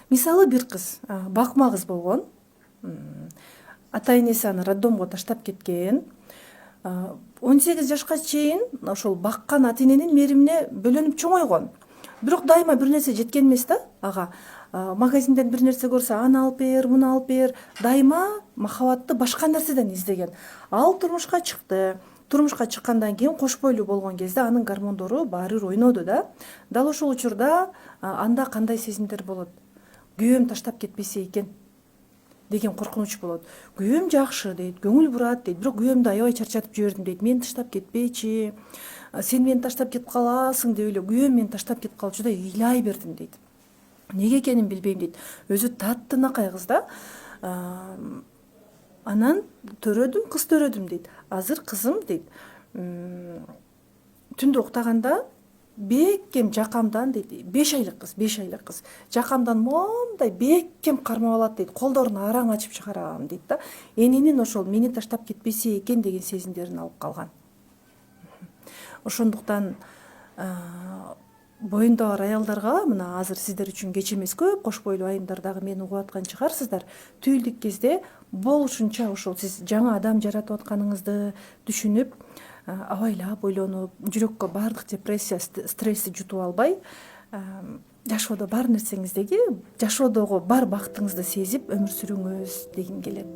мисалы бир кыз бакма кыз болгон. Ата энеси аны роддомго таштап кеткен. 18 жашка чейин ошол баккан ата эненин мээримине бөлөнүп чоңойгон. Бирок дайыма бир нерсе жеткен эмес да ага. Магазинден бир нерсе көрсө аны алып бер, муну алып бер. Дайыма махабатты башка нерседен издеген. Ал турмушка чыкты. Турмушка чыккандан кийин кош бойлуу болгон кезде анын гормондору баары бир ойноду да. Дал ошол учурда анда кандай сезимдер болот? Күйөөм таштап кетпесе экен деген коркунуч болот. Күйөөм жакшы дейт, көңүл бурат дейт, бирок күйөөмдү аябай чарчатып жибердим дейт. Мени таштап кетпечи, сен мени таштап кетип каласың деп эле күйөөм мени таштап кетип калчу да ыйлай бердим дейт. Неге экенин билбейм дейт. Өзү таттынакай кыз да. Анан төрөдүм, кыз төрөдүм дейт. Азыр кызым дейт. Түндө уктаганда бекем жакамдан дейт, 5 айлык кыз. Жакамдан мондай бекем кармап алат дейт. Колдорун араң ачып чыгарам дейт да. Эненин ошол мени таштап кетпесе экен деген сезимдерин алып калган. Ошондуктан боюнда бар аялдарга мына азыр сиздер үчүн кеч эмес, көп кош бойлуу айымдар дагы мени угуп аткан чыгарсыздар. Түйүлдүк кезде болушунча ошол сиз жаңы адам жаратып атканыңызды түшүнүп, абайлап ойлонуп, жүрөккө баардык депрессия, стрессти жутуп албай, жашоодо бар нерсеңиздеги, жашоодогу бар бактыңызды сезип өмүр сүрүңүз дегим келет.